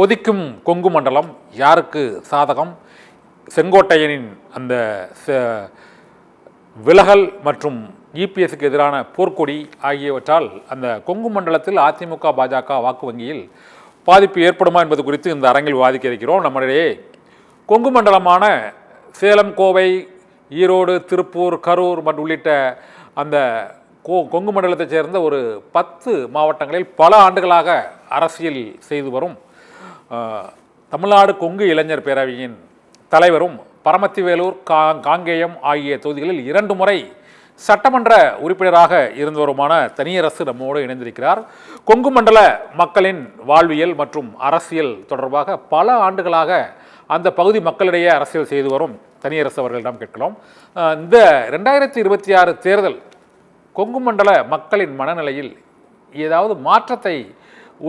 கொதிக்கும் கொங்கு மண்டலம் யாருக்கு சாதகம்? செங்கோட்டையனின் அந்த விலகல் மற்றும் இபிஎஸ்க்கு எதிரான போர்க்கொடி ஆகியவற்றால் அந்த கொங்கு மண்டலத்தில் அதிமுக பாஜக வாக்கு வங்கியில் பாதிப்பு ஏற்படுமா என்பது குறித்து இந்த அரங்கில் விவாதிக்க இருக்கிறோம். நம்மிடையே கொங்கு மண்டலமான சேலம், கோவை, ஈரோடு, திருப்பூர், கரூர் மற்றும் உள்ளிட்ட அந்த கொங்கு மண்டலத்தைச் சேர்ந்த ஒரு 10 மாவட்டங்களில் பல ஆண்டுகளாக அரசியல் செய்து வரும் தமிழ்நாடு கொங்கு இளைஞர் பேரவையின் தலைவரும் பரமத்திவேலூர், காங்கேயம் ஆகிய தொகுதிகளில் 2 முறை சட்டமன்ற உறுப்பினராக இருந்தவருமான தனியரசு நம்மோடு இணைந்திருக்கிறார். கொங்கு மண்டல மக்களின் வாழ்வியல் மற்றும் அரசியல் தொடர்பாக பல ஆண்டுகளாக அந்த பகுதி மக்களிடையே அரசியல் செய்து வரும் தனியரசு அவர்களிடம் கேட்கலாம். இந்த 2026 தேர்தல் கொங்கு மண்டல மக்களின் மனநிலையில் ஏதாவது மாற்றத்தை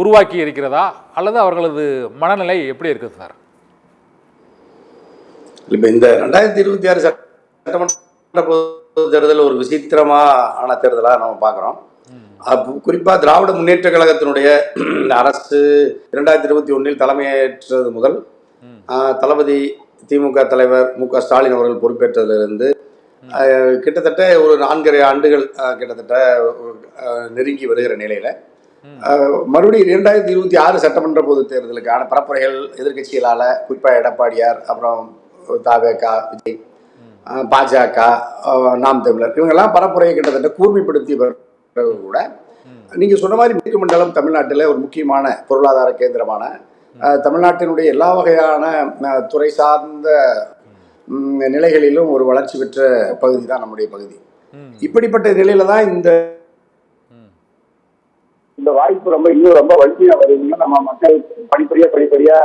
உருவாக்கி இருக்கிறதா, அல்லது அவர்களது மனநிலை எப்படி இருக்குது சார்? இப்போ இந்த 2026 சட்டமன்ற தேர்தல் ஒரு விசித்திரமான தேர்தலாக நம்ம பார்க்குறோம். குறிப்பாக திராவிட முன்னேற்ற கழகத்தினுடைய அரசு 2021 தலைமையேற்றது முதல் தளபதி திமுக தலைவர் மு.க. ஸ்டாலின் அவர்கள் பொறுப்பேற்றதிலிருந்து கிட்டத்தட்ட ஒரு 4.5 ஆண்டுகள் கிட்டத்தட்ட நெருங்கி வருகிற நிலையில மறுபடியும் 2026 சட்டமன்ற பொது தேர்தலுக்கான பரப்புரைகள் எதிர்கட்சிகளால், குறிப்பாக எடப்பாடியார், அப்புறம் தவேக, விஜய், பாஜக, நாம் தமிழர், இவங்கெல்லாம் பரப்புரையை கிட்டத்தட்ட கூர்மைப்படுத்திய பிறகு கூட நீங்க சொன்ன மாதிரி மேற்கு மண்டலம் தமிழ்நாட்டில் ஒரு முக்கியமான பொருளாதார கேந்திரமான, தமிழ்நாட்டினுடைய எல்லா வகையான துறை சார்ந்த நிலைகளிலும் ஒரு வளர்ச்சி பெற்ற பகுதி தான் நம்முடைய பகுதி. இப்படிப்பட்ட நிலையில தான் இந்த வாய்ப்பு இன்னும் ரொம்ப வலிமையா வருதுன்னா நம்ம மக்கள் படிப்படியா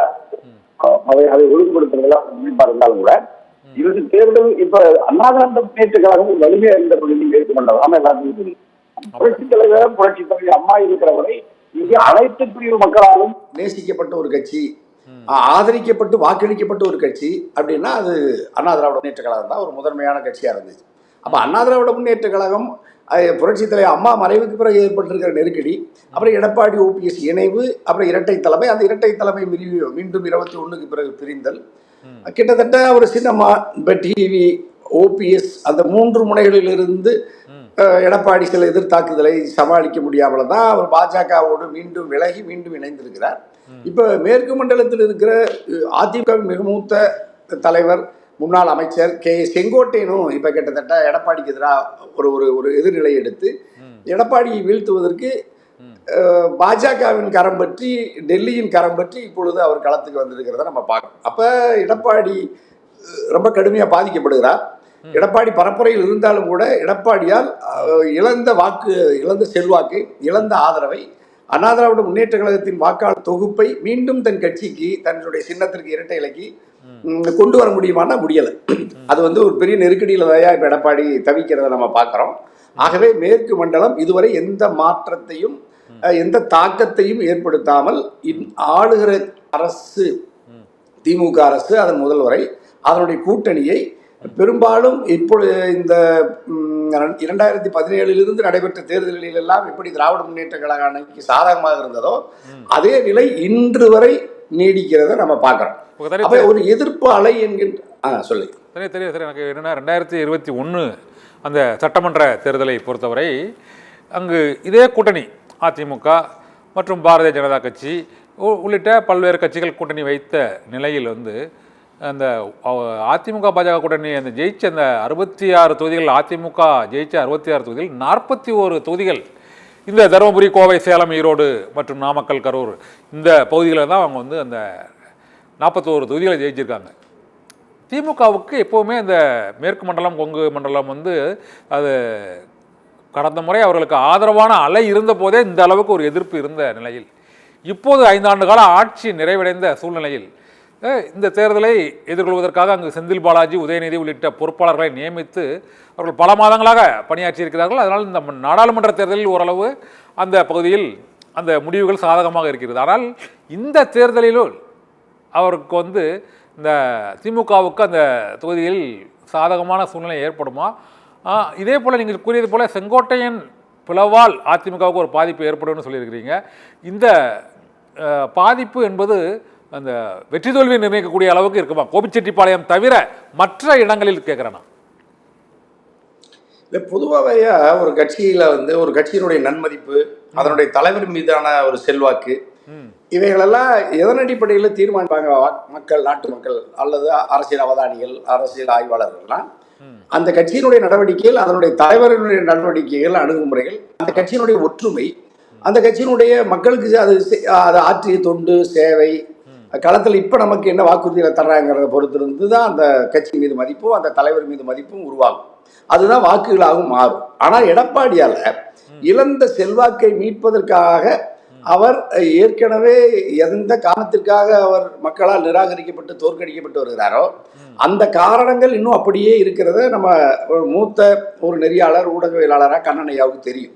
அதை ஒழுங்குபடுத்துறதெல்லாம் இருந்தாலும் கூட இறுதி தேர்தல் இப்ப அண்ணாதிராவிட முன்னேற்ற கழகம் வலிமையா இருந்த பகுதி மேற்கு மண்டலம். எல்லாத்தையும் புரட்சித் தலைவர் அம்மா இருக்கிற வரை இங்கே அனைத்து பிரிவு மக்களாலும் நேசிக்கப்பட்ட ஒரு கட்சி, ஆதரிக்கப்பட்டு வாக்களிக்கப்பட்ட ஒரு கட்சி அப்படின்னா அது அண்ணா திராவிட முன்னேற்ற கழகம் தான் ஒரு முதன்மையான கட்சியா இருந்துச்சு. அப்ப அண்ணா திராவிட முன்னேற்ற கழகம் புரட்சித் தலைவர் அம்மா மறைவுக்கு பிறகு ஏற்பட்டிருக்கிற நெருக்கடி, அப்புறம் எடப்பாடி ஓபிஎஸ் இணைவு, அப்புறம் இரட்டை தலைமை, அந்த இரட்டை தலைமை மீண்டும் 21க்கு பிறகு பிரிந்தல், கிட்டத்தட்ட ஒரு சினிமா, டிவி, ஓபிஎஸ் அந்த 3 முனைகளிலிருந்து எடப்பாடி சில எதிர்த்தாக்குதலை சமாளிக்க முடியாமல தான் அவர் பாஜகவோடு மீண்டும் விலகி மீண்டும் இணைந்திருக்கிறார். இப்ப மேற்கு மண்டலத்தில் இருக்கிற அதிமுகவின் மிக மூத்த தலைவர் முன்னாள் அமைச்சர் செங்கோட்டையனும் இப்ப கிட்டத்தட்ட எடப்பாடிக்கு எதிராக ஒரு எதிர்நிலை எடுத்து எடப்பாடியை வீழ்த்துவதற்கு பாஜகவின் கரம் பற்றி, டெல்லியின் கரம் பற்றி இப்பொழுது அவர் களத்துக்கு வந்திருக்கிறத நம்ம பார்க்கணும். அப்ப எடப்பாடி ரொம்ப கடுமையா பாதிக்கப்படுகிறார். எடப்பாடி பரப்புரையில் இருந்தாலும் கூட எடப்பாடியால் இழந்த செல்வாக்கு, இழந்த ஆதரவை, அண்ணா திராவிட முன்னேற்ற கழகத்தின் வாக்காளர் தொகுப்பை மீண்டும் தன் கட்சிக்கு, தன்னுடைய சின்னத்திற்கு, இரட்டை இலைக்கு கொண்டு வர முடியுமானா முடியலை. அது ஒரு பெரிய நெருக்கடியில் தான் இப்ப எடப்பாடி தவிக்கிறத நம்ம பார்க்கிறோம். ஆகவே மேற்கு மண்டலம் இதுவரை எந்த மாற்றத்தையும் எந்த தாக்கத்தையும் ஏற்படுத்தாமல் ஆளுகிற அரசு, திமுக அரசு, அதன் முதல்வரை, அதனுடைய கூட்டணியை பெரும்பாலும் இப்பொழுது இந்த 2017 நடைபெற்ற தேர்தல்களில் எல்லாம் எப்படி திராவிட முன்னேற்ற கழக அன்னைக்கு சாதகமாக இருந்ததோ அதே நிலை இன்று வரை நீடிக்கிறத நம்ம பார்க்கிறோம். ஒரு எதிர்ப்பு அலை என்கின்ற சொல்லி தெரியும் சார். எனக்கு என்னன்னா 2021 அந்த சட்டமன்ற தேர்தலை பொறுத்தவரை அங்கு இதே கூட்டணி அதிமுக மற்றும் பாரதிய ஜனதா கட்சி உள்ளிட்ட பல்வேறு கட்சிகள் கூட்டணி வைத்த நிலையில் அந்த அதிமுக பாஜக கூட்டணி அந்த ஜெயிச்ச அந்த 66 தொகுதிகள், அதிமுக ஜெயிச்ச 66 தொகுதிகள் 41 தொகுதிகள் இந்த தருமபுரி, கோவை, சேலம், ஈரோடு மற்றும் நாமக்கல், கரூர் இந்த பகுதிகளில் தான் அவங்க அந்த 41 தொகுதிகளை ஜெயிச்சிருக்காங்க. திமுகவுக்கு எப்போவுமே இந்த மேற்கு மண்டலம், கொங்கு மண்டலம் அது கடந்த முறை அவர்களுக்கு ஆதரவான அலை இருந்த போதே இந்த அளவுக்கு ஒரு எதிர்ப்பு இருந்த நிலையில், இப்போது 5 ஆண்டு கால ஆட்சி நிறைவடைந்த சூழ்நிலையில் இந்த தேர்தலை எதிர்கொள்வதற்காக அங்கு செந்தில் பாலாஜி, உதயநிதி உள்ளிட்ட பொறுப்பாளர்களை நியமித்து அவர்கள் பல மாதங்களாக பணியாற்றி இருக்கிறார்கள். அதனால் இந்த நாடாளுமன்ற தேர்தலில் ஓரளவு அந்த பகுதியில் அந்த முடிவுகள் சாதகமாக இருக்கிறது. ஆனால் இந்த தேர்தலிலும் அவருக்கு இந்த திமுகவுக்கு அந்த தொகுதியில் சாதகமான சூழ்நிலை ஏற்படுமா? இதே போல் நீங்கள் கூறியது போல் செங்கோட்டையன் பிளவால் அதிமுகவுக்கு ஒரு பாதிப்பு ஏற்படும்னு சொல்லியிருக்கிறீங்க. இந்த பாதிப்பு என்பது அந்த வெற்றி தோல்வியை நிர்ணயிக்கக்கூடிய அளவுக்கு இருக்குமா? கோபிச்செட்டிப்பாளையம் தவிர மற்ற இடங்களில் கேட்குறேன்னா. இல்லை, பொதுவாகவே ஒரு கட்சியில் வந்து ஒரு கட்சியினுடைய நன்மதிப்பு, அதனுடைய தலைவர் மீதான ஒரு செல்வாக்கு, இவைகளெல்லாம் எதன் அடிப்படையில் தீர்மானிப்பாங்க மக்கள், நாட்டு மக்கள் அல்லது அரசியல் அவதானிகள், அரசியல் ஆய்வாளர்கள்லாம்? அந்த கட்சியினுடைய நடவடிக்கைகள், அதனுடைய தலைவர்களுடைய நடவடிக்கைகள், அணுகுமுறைகள், அந்த கட்சியினுடைய ஒற்றுமை, அந்த கட்சியினுடைய மக்களுக்கு அது ஆற்றிய தொண்டு, சேவை, களத்தில் இப்போ நமக்கு என்ன வாக்குறுதிகளை தர்றாங்கிறத பொறுத்திருந்து தான் அந்த கட்சி மீது மதிப்பும் அந்த தலைவர் மீது மதிப்பும் உருவாகும். அதுதான் வாக்குகளாகவும் மாறும். ஆனால் எடப்பாடியால் இழந்த செல்வாக்கை மீட்பதற்காக அவர் ஏற்கனவே எந்த காரணத்திற்காக அவர் மக்களால் நிராகரிக்கப்பட்டு தோற்கடிக்கப்பட்டு வருகிறாரோ அந்த காரணங்கள் இன்னும் அப்படியே இருக்கிறத நம்ம மூத்த ஒரு நெறியாளர், ஊடகவியலாளராக கண்ணன் ஐயாவுக்கு தெரியும்.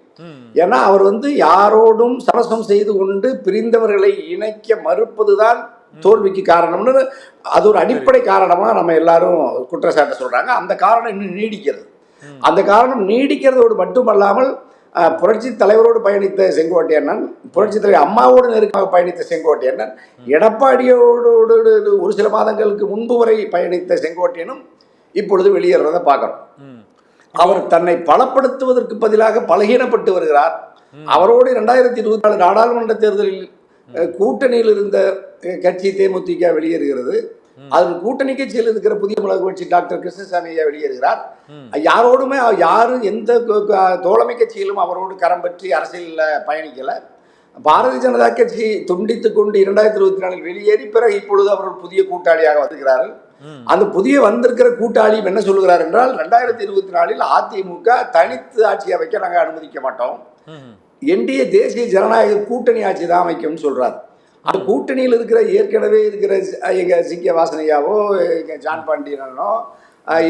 ஏன்னா அவர் வந்து யாரோடும் சமரசம் செய்து கொண்டு பிரிந்தவர்களை இணைக்க மறுப்பதுதான் தோல்விக்கு காரணம்னு அது ஒரு அடிப்படை காரணமா நம்ம எல்லாரும் குற்றச்சாட்டு சொல்றாங்க. அந்த காரணம் இன்னும் நீடிக்கிறது. அந்த காரணம் நீடிக்கிறதோடு மட்டுமல்லாமல் புரட்சி தலைவரோடு பயணித்த செங்கோட்டையண்ணன், புரட்சி தலைவர் அம்மாவோடு நெருக்கமாக பயணித்த செங்கோட்டையண்ணன், எடப்பாடியோடு ஒரு சில மாதங்களுக்கு முன்பு வரை பயணித்த செங்கோட்டையனும் இப்பொழுது வெளியேறதை பார்க்கணும். அவர் தன்னை பலப்படுத்துவதற்கு பதிலாக பலகீனப்பட்டு வருகிறார். அவரோடு 2024 நாடாளுமன்ற தேர்தலில் கூட்டணியில் இருந்த கட்சி தேமுதிக வெளியேறுகிறது. அதில் கூட்டணி கட்சியில் இருக்கிற புதிய மிளகு கட்சி டாக்டர் கிருஷ்ணசாமி ஐயா வெளியேறுகிறார். யாரோடுமே யாரும் எந்த தோழமை கட்சியிலும் அவரோடு கரம் பற்றி அரசியலில் பயணிக்கல. பாரதிய ஜனதா கட்சி துண்டித்துக் கொண்டு 2024 வெளியேறி பிறகு இப்பொழுது அவர்கள் புதிய கூட்டாளியாக வருகிறார்கள். அந்த புதிய வந்திருக்கிற கூட்டாளியும் என்ன சொல்லுகிறார் என்றால் 2024 அதிமுக தனித்து ஆட்சி அமைக்க நாங்கள் அனுமதிக்க மாட்டோம், என்டிஏ தேசிய ஜனநாயக கூட்டணி ஆட்சி தான் அமைக்கும்னு சொல்றாரு. அந்த கூட்டணியில் இருக்கிற ஏற்கனவே இருக்கிற எங்க சிக்க வாசனையாவோ, எங்க ஜான் பாண்டியனோ,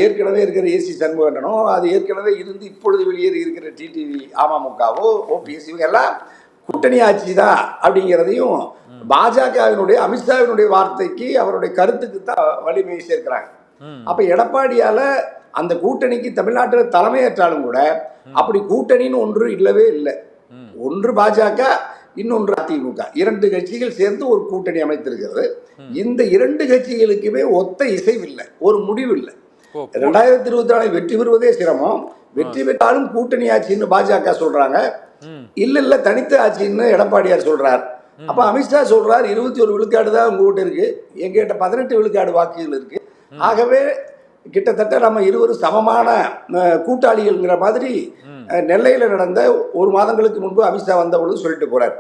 ஏற்கனவே இருக்கிற ஏசி சண்முகனோ, அது ஏற்கனவே இருந்து இப்பொழுது வெளியேறி இருக்கிற டிடிவி அமமுகவோ, ஓபிஎஸ், இவங்க எல்லாம் கூட்டணி ஆட்சி தான் அப்படிங்கிறதையும் பாஜகவினுடைய அமித்ஷாவினுடைய வார்த்தைக்கு அவருடைய கருத்துக்கு தான் வலிமை சேர்க்கிறாங்க. அப்ப எடப்பாடியால அந்த கூட்டணிக்கு தமிழ்நாட்டில் தலைமையேற்றாலும் கூட அப்படி கூட்டணின்னு ஒன்று இல்லவே இல்லை. ஒன்று பாஜக, இன்னொன்று அதிமுக, 2 கட்சிகள் சேர்ந்து ஒரு கூட்டணி அமைத்திருக்கிறது. இந்த 2 கட்சிகளுக்குமே ஒத்த இசைவில்லை, ஒரு முடிவு இல்லை. 2024 வெற்றி பெறுவதே சிரமம். வெற்றி பெற்றாலும் கூட்டணி ஆட்சின்னு பாஜக சொல்றாங்க, இல்ல தனித்த ஆட்சின்னு எடப்பாடியார் சொல்றார். அப்ப அமித்ஷா சொல்றார் 21 விழுக்காடு தான் உங்ககிட்ட இருக்கு, எங்கிட்ட 18 விழுக்காடு வாக்குகள் இருக்கு. ஆகவே கிட்டத்தட்ட நம்ம இருவரும் சமமான கூட்டாளிகள்ங்கிற மாதிரி நெல்லையில நடந்த 1 மாதங்களுக்கு முன்பு அமித்ஷா வந்த பொழுது சொல்லிட்டு போறார்.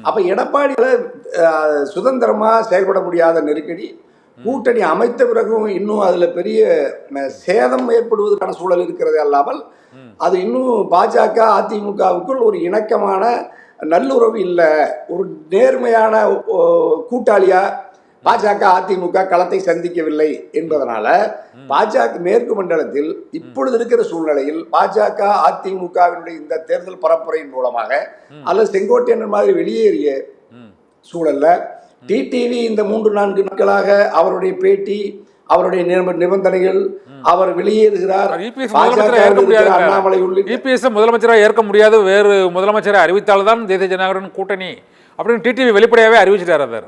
அப்ப எடப்பாடியால சுதந்திரமா செயல்பட முடியாத நெருக்கடி, கூட்டணி அமைத்த பிறகும் இன்னும் அதுல பெரிய சேதம் ஏற்படுவதற்கான சூழல் இருக்கிறது அல்லாமல் அது இன்னும் பாஜக அதிமுகவுக்குள் ஒரு இணக்கமான நல்லுறவு இல்லை. ஒரு நேர்மையான கூட்டாளியா பாஜக அதிமுக களத்தை சந்திக்கவில்லை என்பதனால பாஜக மேற்கு மண்டலத்தில் இப்பொழுது இருக்கிற சூழ்நிலையில் பாஜக அதிமுகவினுடைய இந்த தேர்தல் பரப்புரையின் மூலமாக அல்லது செங்கோட்டையன் மாதிரி வெளியேறிய சூழல்ல டிடிவி இந்த 3-4 நாட்களாக அவருடைய பேட்டி, அவருடைய நிபந்தனைகள், அவர் வெளியேறுகிறார், அண்ணாமலை உள்ளிட்ட முதலமைச்சராக ஏற்க முடியாது, வேறு முதலமைச்சரை அறிவித்தால்தான் தேசிய ஜனநாயக கூட்டணி அப்படின்னு டிடிவி வெளிப்படையாவே அறிவிச்சிட்டார்.